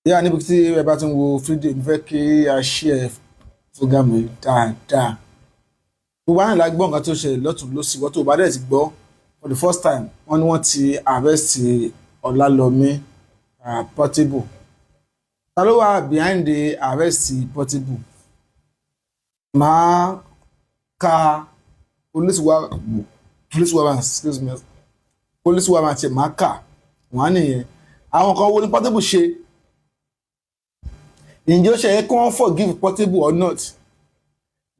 Yeah, níbi tí ẹ bá ti ń wo fídíò mi fẹ́ kí a share program yìí dáadáa. Gbogbo àná la gbọ́ nǹkan tó ṣẹlẹ̀ lọ́tún lósì wọ́n tó bá dẹ̀ ti gbọ́ for the first time wọ́n ní wọ́n ti arrest Ọlálọ́mí Portable. Ta ló wà behind the arrest Portable? Màá ka police warrant, excuse me, police warrant ṣe màá kà wọ́n á nìyẹn. Àwọn kan wo ni Portable ṣe? Ǹjẹ́ ó ṣe yẹ kí wọ́n forgive Portable or not?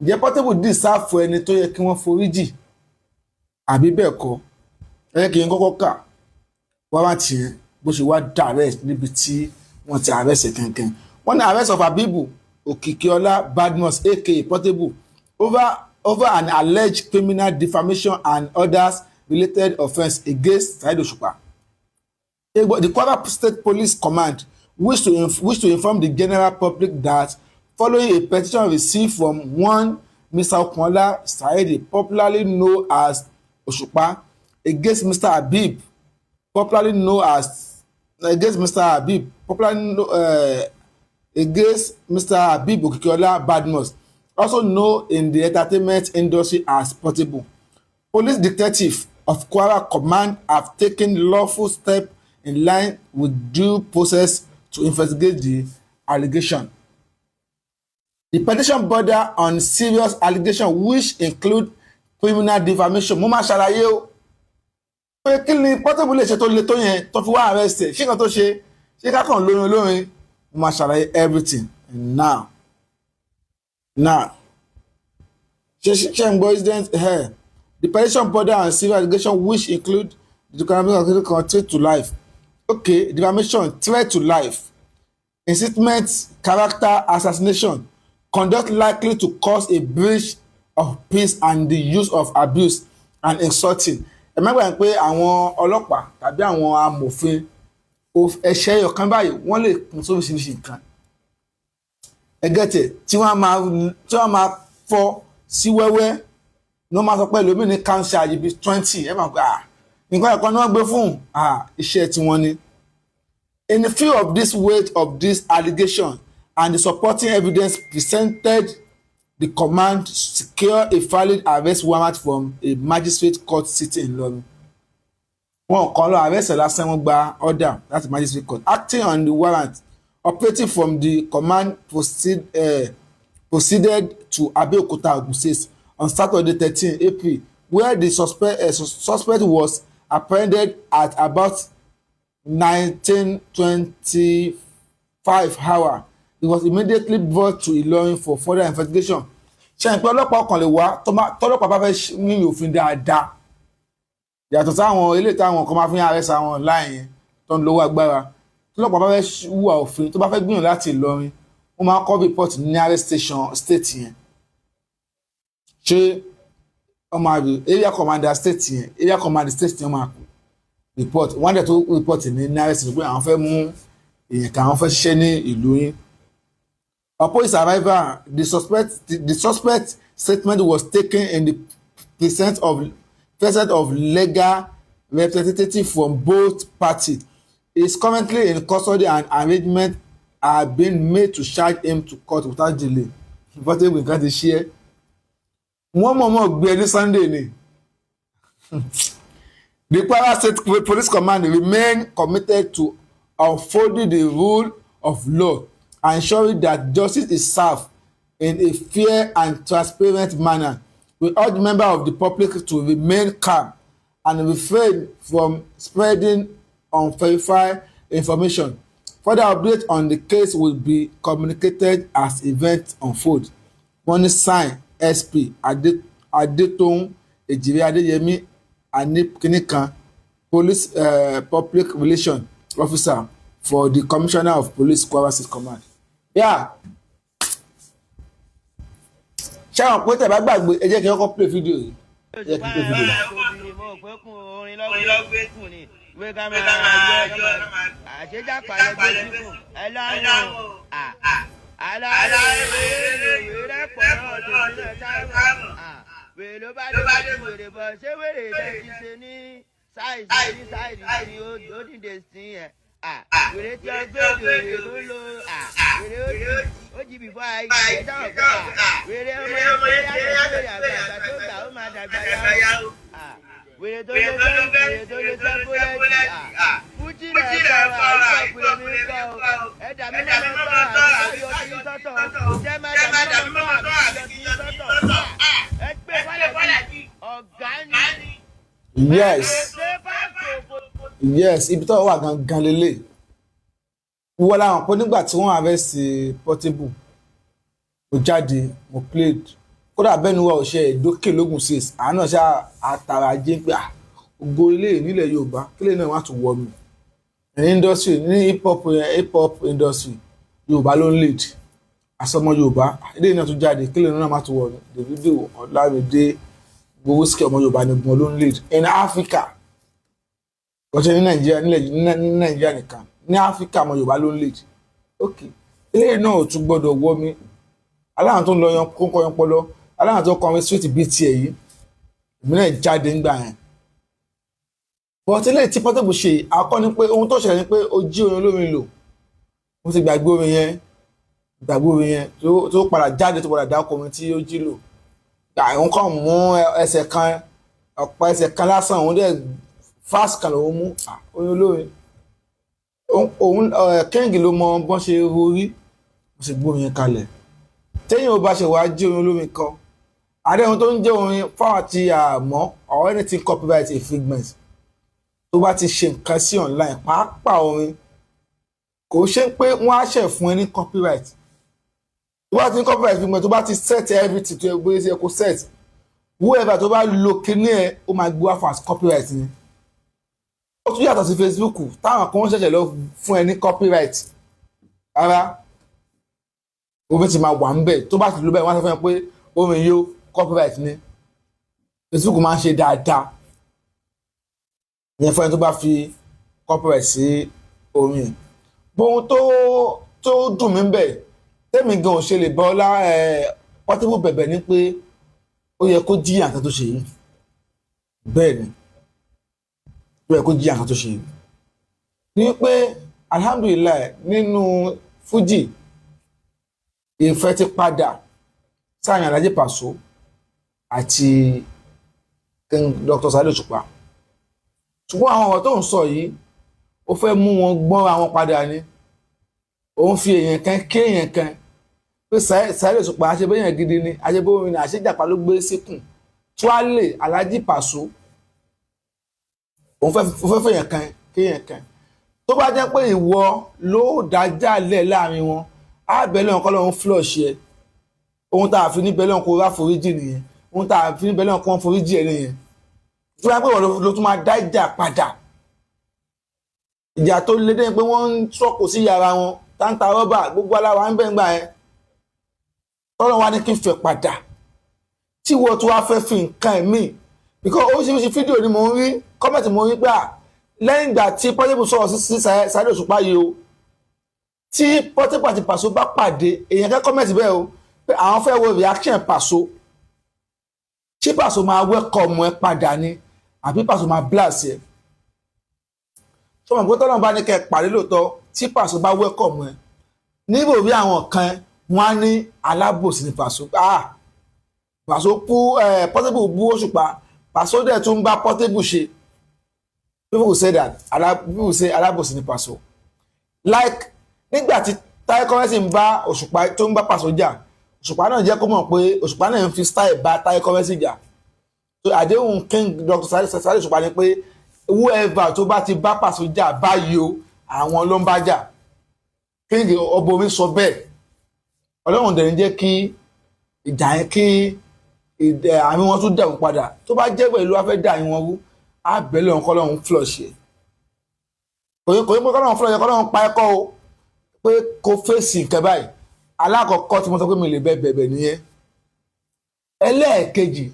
Ǹjẹ́ Portable deserve fún ẹni tó yẹ kí wọ́n foríjì àbí bẹ́ẹ̀ kọ́? Ẹ jẹ́ kí n kọ́kọ́ kà warrant yẹn bó ṣe wá direct níbi tí wọ́n ti arrest kankan. Wọ́n ní arrest of Habeeb Okikiola Badmus aka Portable over an alleged criminal defamation and others related offence against Saheed Osupa. The Kwara State Police Command wish to inform the general public that following a petition received from one Mr. Okunola Saheed, popularly known as Osupa, against Mr. Habeeb, popularly known as against Mr. Habeeb Okikiola Badmus, also known in the entertainment industry as Portable. Police detectives of Kwara Command have taken lawful steps in line with due process to investigate the allegation. The petition border on serious allegations which include criminal defamation. Mo máa ṣàlàyé o pé kí ni Portable lè ṣe tó le tó yẹn tó fi wá arrest ẹ̀, ṣé kan tó ṣe ṣé ká kàn lórin olórin. Mo máa ṣàlàyé everything now ṣe ń gbọ́ incident here. The petition border on serious allegations which include the defamation threat to life. Okay, defamation, threat to life, incitement, character assassination, conduct likely to cause a breach of peace and the use of abuse and insulting. Ẹ má gbàgbé pé àwọn ọlọ́pàá tàbí àwọn amòfin ẹ̀ṣẹ̀ ọ̀kan báyìí wọ́n lè kún sóríṣiríṣi nǹkan. Ẹgẹ́tẹ̀ tí wọ́n máa fọ́ sí wẹ́wẹ́ ní wọ́n máa sọ pé lómi ní council àyèbí 20 ẹ máa gbà nǹkan ẹ̀kọ́ ni wọ́n gbé fún iṣẹ́ tiwọn ni. In the view of this weight of this allegation and the supporting evidence presented, the command secured a valid arrest warrant from a magistrate court sitting in Ilorin. Wọ́n kàn lọ arrest lásán, wọ́n gba order láti magistrate court. Acting on the warrant, operating from the command proceeded to Abeokuta, Ogun State on Saturday 13 April, where the suspect was apprehended at about 19:25 hour. He was immediately brought to Ilorin for further investigation. Ṣé ẹ̀ ń pẹ́ ọlọ́pàá ọkàn lè wá tọ́lọ́pàá bá fẹ́ ní òfin dáadáa yàtọ̀ sáwọn eléyìí táwọn kan máa fi ń arrest àwọn online yẹn tó ń lówó agbára. Tọ́lọ́pàá bá fẹ́ hùwà òfin tó bá fẹ́ gbìyànjú láti Ìlọrin wọ́n máa kọ́ report ní arrest station state yẹn. Ṣé ọmọ àbí area commander state yẹn area commander state yẹn máa report wọ́n dẹ̀ tó report ní arrest pé àwọn fẹ́ mú èèyàn kan àwọn fẹ́ ṣiṣẹ́ ní ìlú yín. Upon his arrival, the suspect statement was taken in the presence of legal representatives from both parties. He is currently in custody and arrangements are being made to charge him to court without delay. Portable nǹkan ti ṣe é. Wọ́n mọ̀ọ́mọ̀ gbé ní Sunday ni. The Kwara State Police Command remain committed to upholding the rule of law, ensuring that justice is served in a fair and transparent manner. We urge members of the public to remain calm and refrain from spreading unverified information. Further updates on the case will be communicated as events unfold. Wọ́n ní sign SP Adetoun Ejire Adeyemi Anipkinikan, Police Public Relations Officer for the Commissioner of Police Kwara State Command. Ṣé àwọn pé tẹ̀bá gbàgbé ẹ jẹ́ kí wọ́n play fídíò yìí. wèrè tí wọ́n gbé wèrè tó lo wèrè ó jí bìfọ́ ayé dáhùn pé wèrè ọmọ yàtọ̀ wèrè àgbà tó gbà ó máa dàgbà yá o. wèrè tó lé sẹ́ńbólẹ́tì fújì náà sọ̀rọ̀ àìsàn mi kọ́ o ẹ̀dà mi mọ̀ tọ́ àbíkọ́ yọ sí sọ́tọ̀ jẹ́ má dà mí mọ̀ tọ́ àbíkọ́ yọ sí sọ́tọ̀ ẹgbẹ́ fàlàjì ọ̀gá ni. yes ibi tó wà gangan lélẹ̀ wọ́n láwọn pé nígbà tí wọ́n harvest Portable mo jáde mo played kódà bẹ́ẹ̀ ni wọ́n ò ṣe ìdókè lógún 6 àwọn náà ṣe àtàrà ajé pé ògo ilé nílẹ̀ Yorùbá kílẹ̀ náà wọ́n á tún wọ mi ní industry ní hip hop industry Yorùbá ló ń lead àsọmọ Yorùbá ilé náà tún jáde kílẹ̀ náà má tún wọ mi Davido Ọlámídé gbogbo sikẹ ọmọ Yorùbá ni gbọ́n ló ń lead in Africa kọ́ṣẹ́ ní Nàìjíríà nìkan ní Africa ọmọ Yorùbá ló ń lead ok ilé náà ò tún gbọ́dọ̀ wọ mi aláwọn tó ń lọ yan kókó yan pọlọ aláwọn tó kọrin street bíi tiẹ̀ yìí ìmílẹ̀ jáde ńgbà yẹn but ilé tí Portable ṣe akọ́ ni pé ohun tó ṣẹlẹ̀ ni pé ó jí orin olórin lò mo ti gbàgbé orin yẹn tó padà jáde tó padà dákọ̀ orin tí ó jí lò àwọn kan mú ẹsẹ̀ kan ọ̀pọ̀ ẹsẹ̀ kan lásán òun dẹ̀ fast kan lòun mú orin olórin òun King ló mọ bọ́n ṣe orí mo sì gbórin yẹn kalẹ̀ téèyàn ò bá ṣe wàá jí orin olórin kan àdéhùn tó ń jẹ́ orin fáwọn àti àmọ́ or anything copyright infringement tó bá ti ṣe nǹkan sí online pàápàá orin kò ṣe pé wọ́n á ṣẹ̀ fún ẹ ní copyright tó bá ti ní copyright infringement tó bá ti set everything tó ẹgbẹ́ ṣe kó set whoever tó bá lo kíní ẹ ó máa gbé wá fún as copyright ni ó tún yàtọ̀ sí Facebook táwọn kan ṣẹ̀ṣẹ̀ lọ fún ẹ ní copyright rárá òfin ti máa wà ń bẹ̀ tó bá ti lo bẹ́ẹ̀ wọ́n á sọ fún ẹ pé orin yóò copyright ni Facebook máa ń ṣe dáadáa ìyẹn fún ẹni tó bá fi copyright sí orin ẹ̀ bóun tó dùn mí bẹ̀ tẹ́mi gan ò ṣe lè bọ́ ọlá Portable bẹ̀bẹ̀ ni pé ó yẹ kó jí àǹkan tó ṣe yìí bẹ́ẹ̀ ni ó yẹ kó jí àǹkan tó ṣe yìí ní pé alhamdulilayi nínú Fuji ìfẹ́ ti padà sáàyàn Alhaji Paso àti Dr. Saheed Òṣùpá ṣùgbọ́n àwọn ọ̀rọ̀ tó ń sọ yìí ó fẹ́ mú wọn gbọ́n àwọn padà ni òun fi èèyàn kan ké èèyàn kan pé Saheed Òṣùpá àṣebéyàn gidi ni àṣebóyìn àṣejàpá ló gbé síkùn tuale Alhaji Paso òun fẹ́ fèèyàn kan kéèyàn kan tó bá jẹ́ pé ìwọ ló dájà lẹ̀ láàrin wọn á bẹ̀rẹ̀ ọ̀kọ́ lọ́run flush ẹ ohun tá a fi níbẹ̀ lọ́run kó rá foríjì nìyẹn ohun tá a fi níbẹ̀ lọ́run kó wọ́n foríjì ẹ nìyẹn tó bá pẹ́ wọ́n ló tún máa dá ìjà padà ìjà tó lé dé pé wọ́n ń sọ́kò sí yàrá wọn táǹtà rọ́bà gbogbo aláwa ń bẹ̀ ń gbà yẹn tọ́lọ́ wa ní kí n fẹ́ padà tí wọ́n tún wá fẹ́ fi nǹkan ẹ̀mí because oríṣiríṣi fídíò ni mo ń rí kọ́mẹ̀tì mo ń rí gbà lẹ́yìn ìgbà tí Portable sọ̀rọ̀ sí Saheed Òṣùpá yìí o tí Portable àti Paso bá pàdé èèyàn kẹ́ kọ́mẹ̀tì bẹ́ẹ̀ o pé àwọn fẹ́ wo reaction Paso ṣé Paso máa welcome ẹ padà ni àbí Paso máa blast ẹ sọmọ pé tọ́lọ́mù bá ní kẹ́ pàdé lóòótọ́ tí Paso bá welcome ẹ níbo bí àwọn kan wọ́n á ní alábòsí ní Paso Paso kú Portable bú Òṣùpá Paso dẹ̀ tún bá Portable ṣe people say that people say alábòsí ní Paso like nígbà tí Taye Currency ń bá Òṣùpá tó ń bá Paso jà Òṣùpá náà jẹ́ kó mọ̀ pé Òṣùpá náà ń fi style bá Taye Currency jà so àdéhùn King Dr. Saheed Òṣùpá ni pé whoever tó bá ti bá Paso jà báyìí o àwọn ló ń bá jà King ọbomi sọ bẹ́ẹ̀ Ọlọ́run dẹ̀ ń jẹ́ kí ìjà yẹn kí àmì wọn tún dẹ̀wọ̀n padà tó bá jẹ́ pẹ̀lú afẹ́ dà yín wọn wú á bẹ̀lẹ̀ wọn kọ́lọ́run flush ẹ̀ kò yẹ pé kọ́lọ́run flush ẹ̀ kọ́lọ́run pa ẹ̀kọ́ o pé kò fèsì nǹkan báyìí alákọ̀ọ́kọ́ tí mo sọ pé mi lè bẹ̀bẹ̀ nìyẹn ẹlẹ́ẹ̀kejì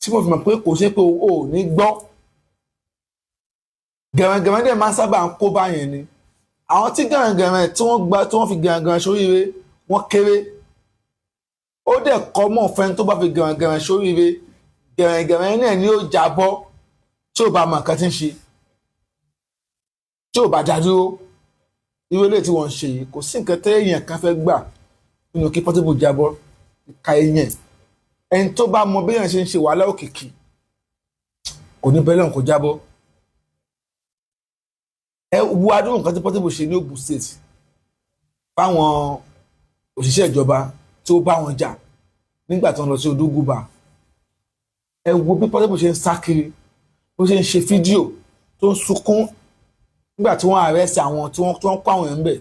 tí mo fi mọ̀ pé kò ṣe pé o ò ní gbọ́ gẹ̀rẹ̀gẹ̀rẹ̀ dẹ̀ máa ń sábà ń kó báyẹn ni àwọn tí gẹ̀rẹ̀gẹ̀rẹ̀ tí wọ́n fi gẹ̀rẹ̀gẹ̀rẹ̀ sóríire wọ́n kéré ó dẹ̀ kọ́ mọ̀ fẹ́ni tó bá fi gẹ̀rẹ̀gẹ̀rẹ̀ sóríire gẹ̀rẹ̀gẹ̀rẹ̀ náà ni ó jábọ́ tí ò bá mọ̀ nǹkan tí ń ṣe tí ò bá dá dúró irú eléyìí tí wọ́n ń ṣe yìí kò sí nǹkan téèyàn kan fẹ́ gbà nínú kí Portable jábọ́ ka eyín ẹni tó bá mọ béèyàn ṣe ń ṣe wàhálà òkìkí kò ní bẹ́ẹ̀ lọ́hùn kó jábọ́. ẹ wo adúrú nǹkan tí Portable ṣe ní Ògùn state fáwọn òṣìṣẹ́ ìjọba tó bá wọn jà nígbà tó ń lọ sí Odúgùbà. ẹ wo bí Portable ṣe ń sá kiri bó ṣe ń ṣe fídíò tó ń sunkún nígbà tí wọ́n arrest àwọn tí wọ́n kó àwọn èèyàn ń bẹ̀.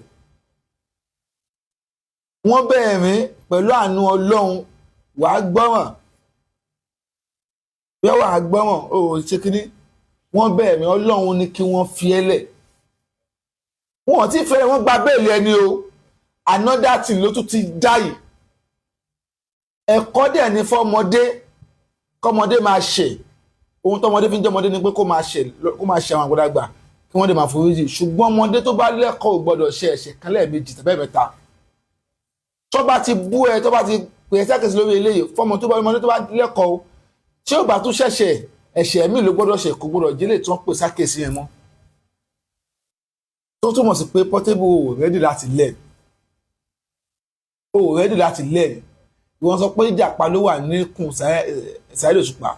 wọ́n bẹ̀rẹ̀ mí pẹ̀lú àánú Ọlọ́run wàá gbọ́ràn bí wàá gbọ́ràn ó ṣe kínní wọ́n bẹ̀rẹ̀ mí Ọlọ́run ní kí wọ́n fi ẹ́ lẹ̀. wọn ò tí ì fẹ́rẹ̀ wọ́n gba bẹ́ẹ̀lì ẹni o another thing ló tún ti dáyì. ẹ̀kọ́ dẹ̀ ní fọ́mọdé kọ́mọdé máa ṣe ohun tọ́mọdé fi ń jẹ́ ọmọdé ni pé kó máa ṣe àwọn àgbàlagbà kí wọ́n dẹ̀ máa foríjì ṣùgbọ́n ọmọdé tó bá lẹ́kọ̀ọ́ ò gbọ́dọ̀ ṣe ẹ̀ṣẹ̀ kan lẹ́ẹ̀mejì tàbí ẹ̀mẹ́ta. tó bá ti bú ẹ tó bá ti pè é sákèsí lórí eléyìí fọmọ tó bá ọmọdé tó bá lẹ́kọ̀ọ́ tí ó bá tún ṣẹ̀ṣẹ̀ ẹ̀ṣẹ̀ míì ló gbọ́dọ̀ ṣe kó gbọ́dọ̀ jẹ́lẹ̀ tí wọ́n pè sákèsí yẹn mọ́. tó túmọ̀ sí pé Portable ò rẹ́dì láti lẹ̀ ìwọ́n sọ pé ìjàpá ló wà níkùn Saheed Òṣùpá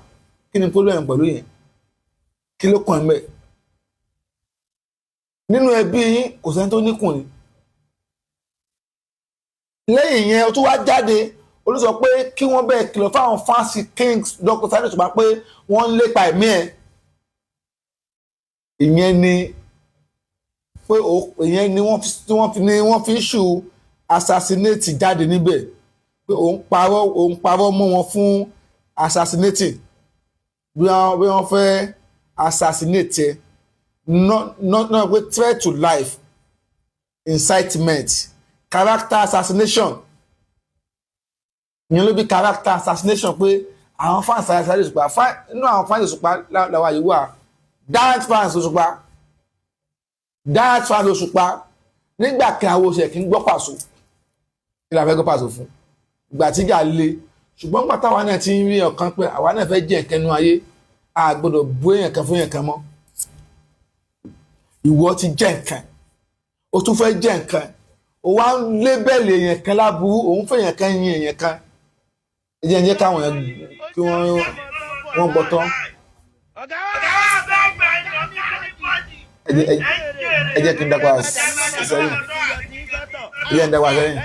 kí ni problem pẹ̀lú yẹn kí ló kàn mẹ́ nínú ẹbí yín kò sẹ́ni tó níkùn ni. lẹ́yìn yẹn ó tún wá jáde ó sọ pé kí wọ́n bẹ̀rẹ̀ kìlọ̀ fáwọn fáǹsì Kings Dr. Saheed Òṣùpá pé wọ́n ń lépa ẹ̀mí ẹ̀. ìyẹn ni wọ́n fi ṣù assassinate jáde níbẹ̀ pé òun parọ́ mọ́ wọn fún assassinating bí wọ́n fẹ́ assassinate ẹ̀ not pé threat to life incitement character assassination ìyẹn ló bí character assassination pé àwọn fans Saheed Òṣùpá nínú àwọn fans Òṣùpá làwọn àyè wà direct fans Òṣùpá nígbà kan àwọn oṣù kí ń gbọ́ Paso kí la fẹ́ gbọ́ Paso fún ìgbà tíjà le ṣùgbọ́n pátá wa náà ti ń rí ọ̀kan pé àwa náà fẹ́ jẹ́ ìkẹnu ayé a gbọ́dọ̀ bú èèyàn kan fún èèyàn kan mọ́. ìwọ ti jẹ́ nǹkan o tún fẹ́ jẹ́ nǹkan o wá ń lébẹ̀lì èèyàn kan láburú òun fẹ́ èèyàn kan yin èèyàn kan ẹ jẹ́ káwọn yẹn kí wọ́n gbọ́ tán. ẹ jẹ́ kí n dákọ̀ sẹ́yìn ẹ jẹ́ n dákọ̀ sẹ́yìn.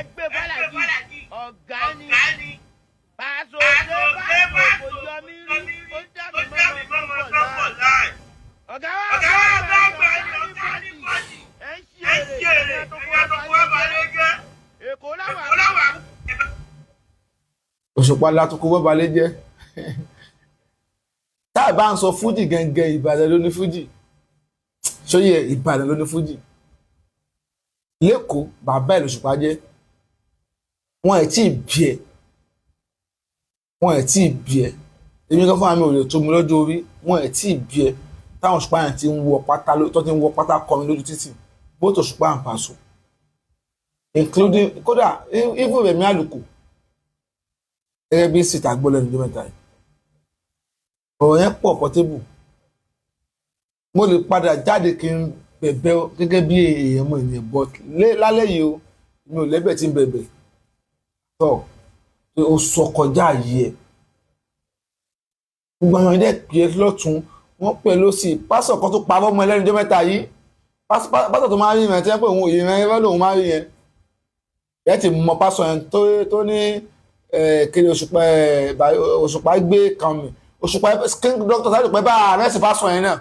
ọ̀gá ni Paso dé kò yọ mí rí ó jáde mọ́ láì. ọ̀gá wa bá ọ̀gá ní pọ́jì ẹ̀ ń ṣe èrè ìyá tó kó balẹ̀ jẹ́ Èkó láwà. Òṣùpá látòkò wọ́n balẹ̀ jẹ́ tá a bá ń sọ fújì gẹ́gẹ́ Ìbàdàn ló ní fújì sóyè Ìbàdàn ló ní fújì lẹ́kọ̀ọ́ bàbá ẹ̀ lòṣùpá jẹ́ wọn ẹ̀ tí ì bí ẹ èmi kan fún àmì òòlù tó mu lọ́jọ́ orí wọn ẹ̀ tí ì bí ẹ táwọn Òṣùpá yẹn ti ń wọ pátá kọrin lójú títì both Òṣùpá and Paso including kódà even Rẹ̀mí Àlùkò gẹ́gẹ́ bí síta gbọ́ lẹ́nu ọjọ́ mẹ́ta yìí ọ̀rọ̀ yẹn pọ̀ Portable mo lè padà jáde kí n bẹ̀bẹ̀ gẹ́gẹ́ bí èèyàn mọ̀ ènìyàn but lálẹ́ yìí o mi ò lẹ́bẹ̀ tí ń bẹ̀bẹ̀ tọ́ o sọ kọjá yìí ẹ̀ gbogbo àwọn ẹ̀dẹ́ pè é lọ́tún wọ́n pè lọ́sì pásọ̀ kan tó parọ́ mọ́ ẹlẹ́nu ọjọ́ mẹ́ta yìí pásọ̀ tó máa rí yẹn tí wọ́n pè òun òye yẹn ẹ̀rọ lòun máa rí yẹn ẹ̀ ti mọ pásọ̀ yẹn tó ní kiri Òṣùpá gbé kan mi Òṣùpá King Dr. Saheed Òṣùpá bá àrẹ́sì pásọ̀ yẹn náà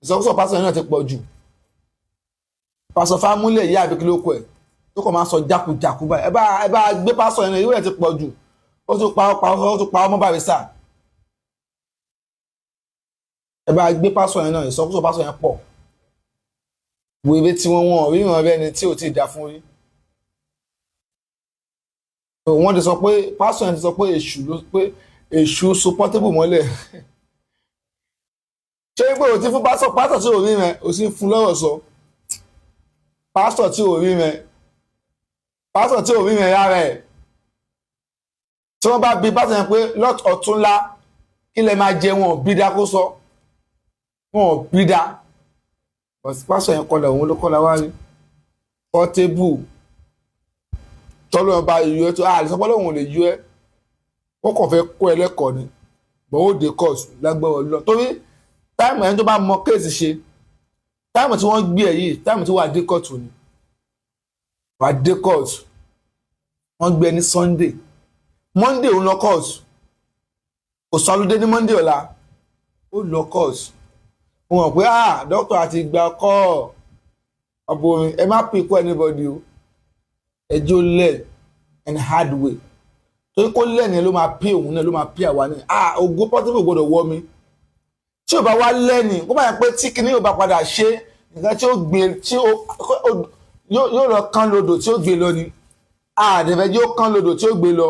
ìsọkúsọ pásọ̀ yẹn náà ti pọ̀ jù pásọ̀ Fámúlẹ̀ yá àbí kí ló kọ ẹ̀ tó kọ̀ máa sọ jákujàku báyìí ẹ bá gbé pásọ̀ yẹn náà ìwé ẹ̀ ti pọ̀ jù ó tún pa ọmọ Barrister ẹ bá gbé pásọ̀ yẹn náà ìsọkúsọ pásọ̀ yẹn pọ̀ wo ibi tí wọ́n ríran rẹ ni tí ò tí ì dá fún rí wọ́n ti sọ pé pásọ̀ yẹn ti sọ pé èṣù so Portable mọ́lẹ̀ ṣé pé o ti fún pásọ̀ tí ò rí rẹ o sì fún lọ́rọ̀ sọ pásọ̀ tí ò rí rẹ rárá ẹ̀ tí wọ́n bá bi pásọ̀ yẹn pé ọ̀túnla kí lẹ máa jẹ wọn ò bí dá kó sọ wọn ò bí dá pásọ̀ yẹn kọlà òun ló kọlà wá rí Portable tọ́lọ́ ọba yọ ẹ́ tó àlùsọ́pọ̀ lòun ò lè yọ ẹ́ wọ́n kàn fẹ́ kó ẹ lẹ́kọ̀ọ́ ni bọ́n ó dé kọ́ọ̀sì lágbára lọ torí táìmù ẹni tó bá mọ kéèsì ṣe táìmù tí wọ́n gbé ẹ̀ yìí táìmù tí wàá dé kọ́ọ̀tù ni wàá dé kọ́ọ̀tù wọ́n gbé ẹ ní Sunday Monday òun lọ kọ́ọ̀tù kò sọlúdé ní Monday ọ̀la ó lọ kọ́ọ̀tù mo mọ̀ pé dókítà àti ìgbà kọ́ ọ̀bọ̀ orin ẹ má pè kọ́ anybody o ẹjọ́ lẹ̀ and hard way torí kó lẹ́ni ló máa pè òun náà ló máa pè àwa náà ògo Portable gbọ́dọ̀ wọ́ mi tí ò bá wá lẹ́ni kó bá yẹ pé tí kinní ò bá padà ṣe nǹkan tí ó gbé tí yóò lọ kán lodò tí ó gbé lọ ni àdẹ̀fẹ́ yóò kán lodò tí ó gbé lọ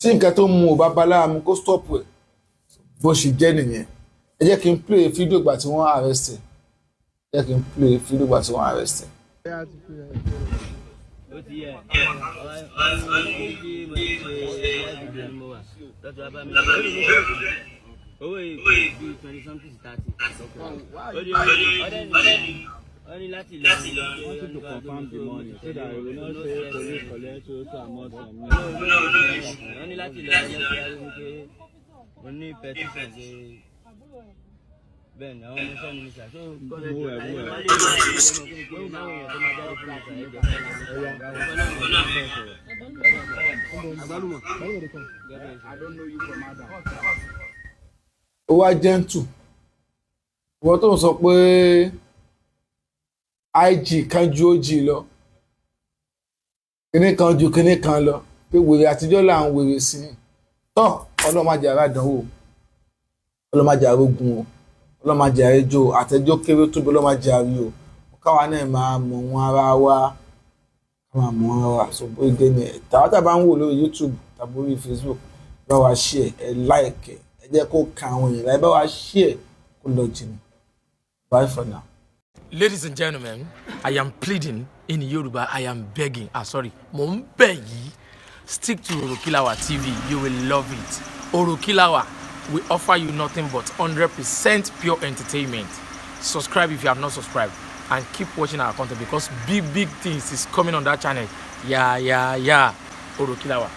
tí nǹkan tó mú ò bá bá lára mu kó stop ẹ̀ bó ṣe jẹ́ nìyẹn ẹ jẹ́ kí n play fídíò ìgbà tí wọ́n arrest ẹ̀ ẹ jẹ́ kí n play fídíò ìgbà tí wọ́n arrest ẹ̀. ó ti yẹ owó yìí bí 20 something 30 ó ní láti lọ to confirm the money so that we will not say police collect so amount from me. ó ní láti lọ yẹ kí mo ní petition ṣe bẹ́ẹ̀ ni àwọn ọmọ sẹ́ni ní sàṣọ kọ́lẹ̀ tó ayé wọ́n lè lọ sí ọmọ kí ni kí ni àwọn èèyàn tó máa jáde fún ìṣàlẹ̀ jẹ́ ó wá jẹ́ǹtù ìwọ tó ń sọ pé IG kan ju OG lọ kíní kan ju kíní kan lọ pé wèrè àtijọ́ là ń wèrè sí i tọ́ ọlọ́màjà aládánwò ọlọ́màjà arógun o ọlọ́màjà ẹjọ́ àtẹjọ́ kéré tóbi ọlọ́màjà rí o káwa náà máa mọ̀ wọn ara wa máa mọ̀ wọn ara wa so bó gé ni tàwọn tàbá ń wò lórí YouTube tàbí orí Facebook bá wa share ẹ like ẹ jẹ́ kó kan àwọn èèyàn láì bá wa share kó lọ jìnnà. Bye for now. Ladies and gentlemen, I am pleading in Yoruba, I am begging. Mo ń bẹ̀ yín. Stick to Orokilawa TV, you will love it. Orokilawa, we offer you nothing but 100% pure entertainment. Subscribe if you have not subscribed and keep watching our content because big things is coming on that channel. Yeah. Orokilawa.